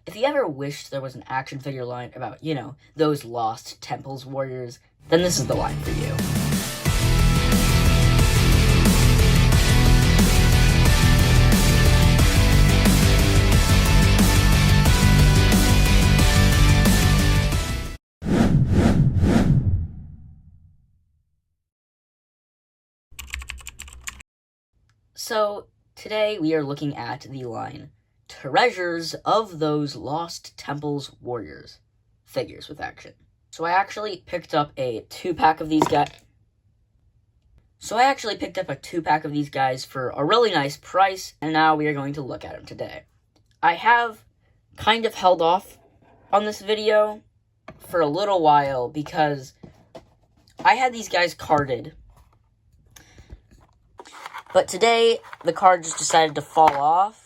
If you ever wished there was an action figure line about, those lost Temples warriors, then this is the line for you. So, today we are looking at the line Treasures of Those Lost Temples Warriors figures with action. So I actually picked up a 2-pack of these guys. For a really nice price, and now we are going to look at them today. I have kind of held off on this video for a little while because I had these guys carded. But today, the card just decided to fall off.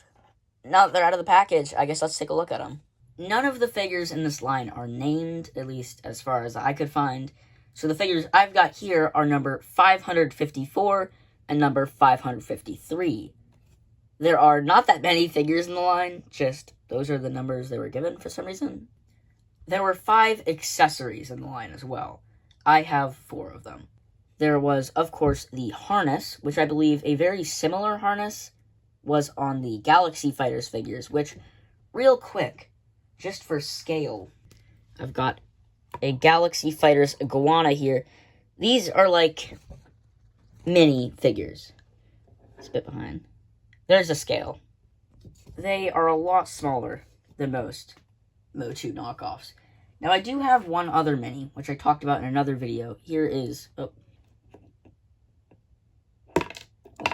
Now that they're out of the package, I guess let's take a look at them. None of the figures in this line are named, at least as far as I could find. So the figures I've got here are number 554 and number 553. There are not that many figures in the line, just those are the numbers they were given for some reason. There were 5 accessories in the line as well. I have 4 of them. There was, of course, the harness, which I believe a very similar harness was on the Galaxy Fighters figures, which, real quick, just for scale, I've got a Galaxy Fighters iguana here. These are like mini figures. It's a bit behind. There's a scale. They are a lot smaller than most Motu knockoffs. Now, I do have one other mini, which I talked about in another video. Here is... Oh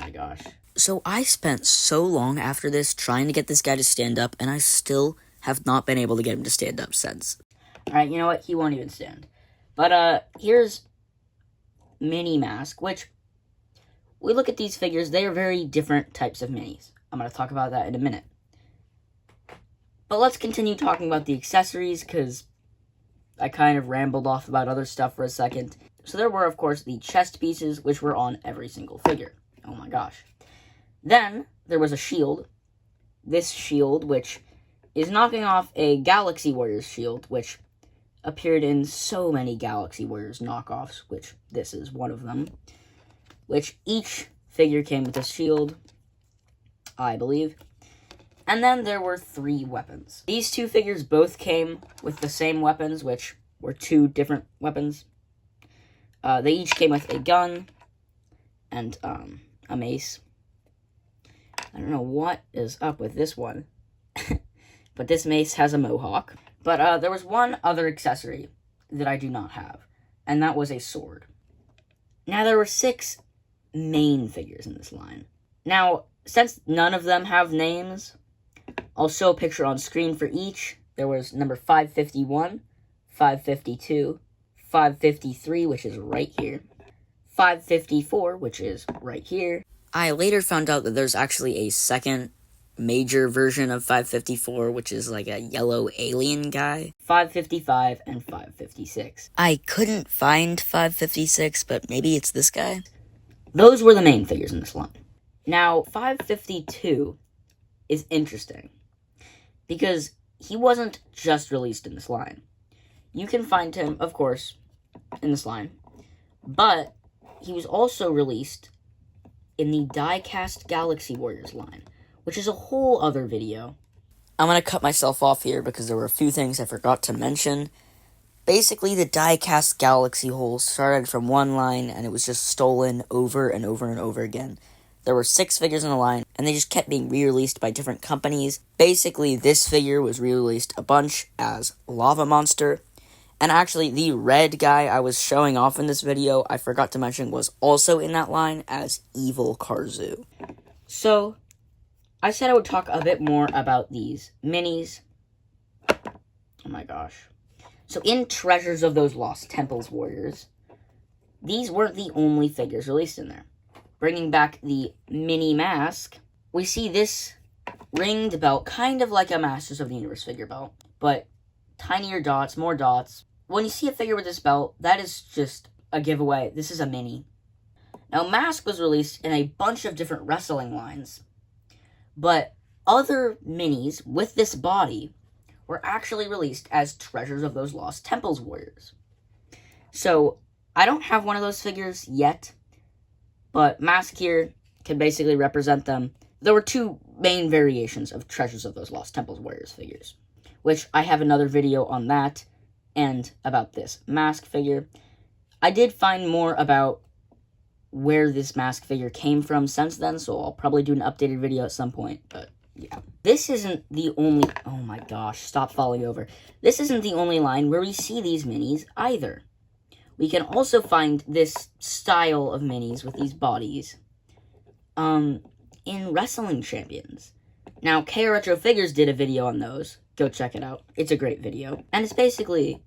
my gosh. So I spent so long after this trying to get this guy to stand up, and I still have not been able to get him to stand up since. Alright, you know what? He won't even stand. But, here's Mini Mask, which, we look at these figures, they are very different types of minis. I'm going to talk about that in a minute. But let's continue talking about the accessories, because I kind of rambled off about other stuff for a second. So there were, of course, the chest pieces, which were on every single figure. Oh my gosh. Then, there was a shield. This shield, which is knocking off a Galaxy Warriors shield, which appeared in so many Galaxy Warriors knockoffs, which this is one of them. Which each figure came with a shield, I believe. And then there were 3 weapons. These 2 figures both came with the same weapons, which were 2 different weapons. They each came with a gun and a mace. I don't know what is up with this one, but this mace has a mohawk. But there was one other accessory that I do not have, and that was a sword. Now, there were 6 main figures in this line. Now, since none of them have names, I'll show a picture on screen for each. There was number 551, 552, 553, which is right here, 554, which is right here. I later found out that there's actually a second major version of 554, which is like a yellow alien guy. 555 and 556. I couldn't find 556, but maybe it's this guy. Those were the main figures in this line. Now, 552 is interesting, because he wasn't just released in this line. You can find him, of course, in this line, but he was also released in the die-cast Galaxy Warriors line, which is a whole other video. I'm going to cut myself off here because there were a few things I forgot to mention. Basically, the die-cast Galaxy hole started from one line, and it was just stolen over and over and over again. There were 6 figures in the line, and they just kept being re-released by different companies. Basically, this figure was re-released a bunch as Lava Monster. And actually, the red guy I was showing off in this video, I forgot to mention, was also in that line as Evil Karzu. So, I said I would talk a bit more about these minis. Oh my gosh. So, in Treasures of Those Lost Temples Warriors, these weren't the only figures released in there. Bringing back the Mini Mask, we see this ringed belt, kind of like a Masters of the Universe figure belt, but tinier dots, more dots. When you see a figure with this belt, that is just a giveaway. This is a mini. Now, Mask was released in a bunch of different wrestling lines, but other minis with this body were actually released as Treasures of Those Lost Temples warriors. So, I don't have one of those figures yet, but Mask here can basically represent them. There were two main variations of Treasures of Those Lost Temples warriors figures, which I have another video on that, and about this Mask figure. I did find more about where this Mask figure came from since then, so I'll probably do an updated video at some point, but yeah. This isn't the only... Oh my gosh, stop falling over. This isn't the only line where we see these minis either. We can also find this style of minis with these bodies in Wrestling Champions. Now, K Retro Figures did a video on those. Go check it out. It's a great video. And it's basically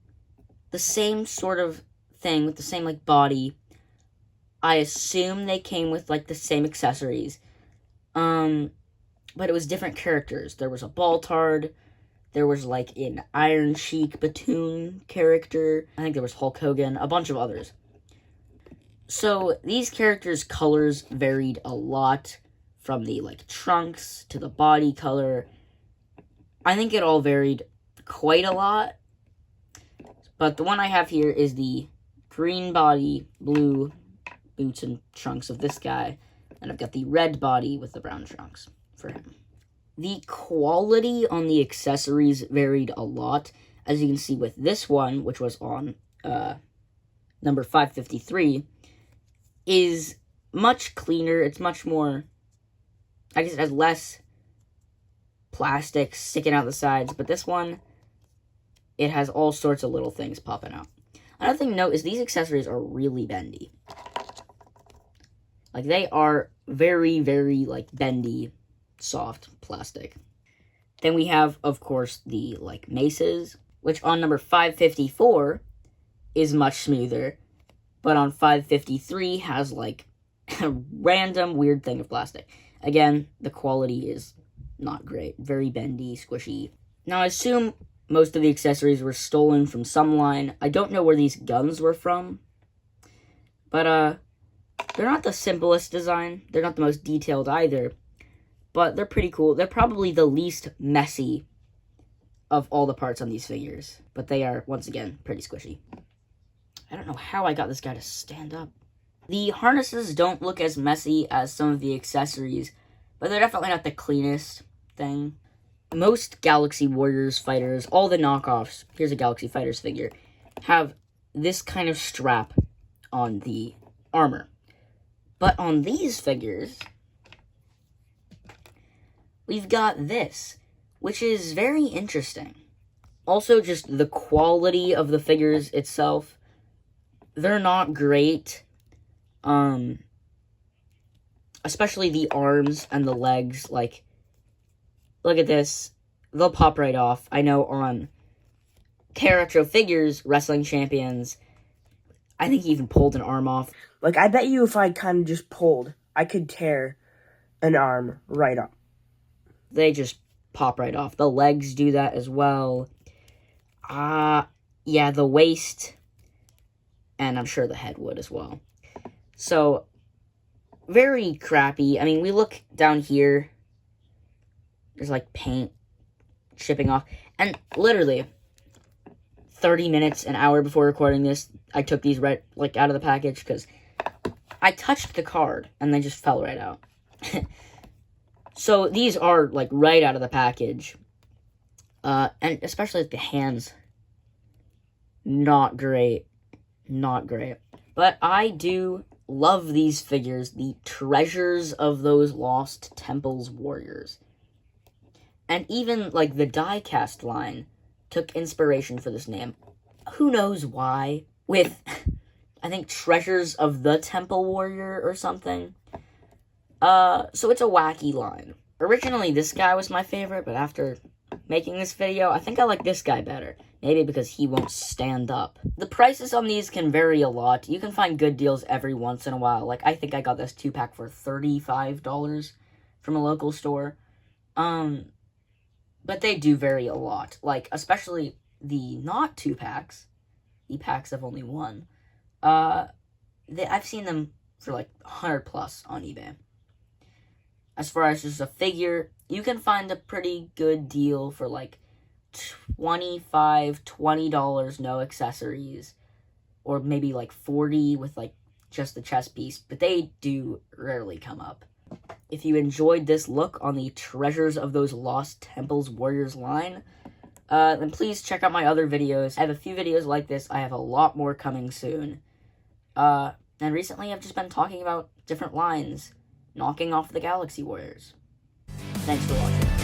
the same sort of thing with the same, like, body. I assume they came with, like, the same accessories. But it was different characters. There was a Baltard. There was, like, an Iron Sheik Batoon character. I think there was Hulk Hogan. A bunch of others. So, these characters' colors varied a lot. From the, like, trunks to the body color. I think it all varied quite a lot. But the one I have here is the green body, blue boots and trunks of this guy. And I've got the red body with the brown trunks for him. The quality on the accessories varied a lot. As you can see with this one, which was on number 553, is much cleaner. It's much more... I guess it has less plastic sticking out the sides, but this one, it has all sorts of little things popping out. Another thing to note is these accessories are really bendy. Like, they are very, very, like, bendy, soft plastic. Then we have, of course, the, like, maces, which on number 554 is much smoother, but on 553 has, like, a random weird thing of plastic. Again, the quality is not great. Very bendy, squishy. Now, I assume most of the accessories were stolen from some line. I don't know where these guns were from. But, they're not the simplest design. They're not the most detailed either. But they're pretty cool. They're probably the least messy of all the parts on these figures. But they are, once again, pretty squishy. I don't know how I got this guy to stand up. The harnesses don't look as messy as some of the accessories, but they're definitely not the cleanest thing. Most Galaxy Warriors fighters, all the knockoffs, here's a Galaxy Fighters figure, have this kind of strap on the armor. But on these figures, we've got this, which is very interesting. Also, just the quality of the figures itself, they're not great. Especially the arms and the legs, like, look at this, they'll pop right off. I know on K Retro Figures, Wrestling Champions, I think he even pulled an arm off. Like, I bet you if I kind of just pulled, I could tear an arm right off. They just pop right off. The legs do that as well. Yeah, the waist, and I'm sure the head would as well. So, very crappy. I mean, we look down here. There's, like, paint chipping off. And literally, 30 minutes, an hour before recording this, I took these right, like, out of the package because I touched the card and they just fell right out. So, these are, like, right out of the package. And especially the hands. Not great. Not great. But I do love these figures, the Treasures of Those Lost Temples warriors. And even, like, the die-cast line took inspiration for this name. Who knows why? With, I think, Treasures of the Temple Warrior or something. So it's a wacky line. Originally, this guy was my favorite, but after making this video, I think I like this guy better. Maybe because he won't stand up. The prices on these can vary a lot. You can find good deals every once in a while. Like, I think I got this 2-pack for $35 from a local store. But they do vary a lot. Like, especially the not 2-packs. The packs of only one. I've seen them for, like, 100 plus on eBay. As far as just a figure, you can find a pretty good deal for, like, $25-$20, no accessories, or maybe like $40 with like just the chest piece, but they do rarely come up. If you enjoyed this look on the Treasures of Those Lost Temples Warriors line, then please check out my other videos. I have a few videos like this. I have a lot more coming soon. And recently I've just been talking about different lines, knocking off the Galaxy Warriors. Thanks for watching.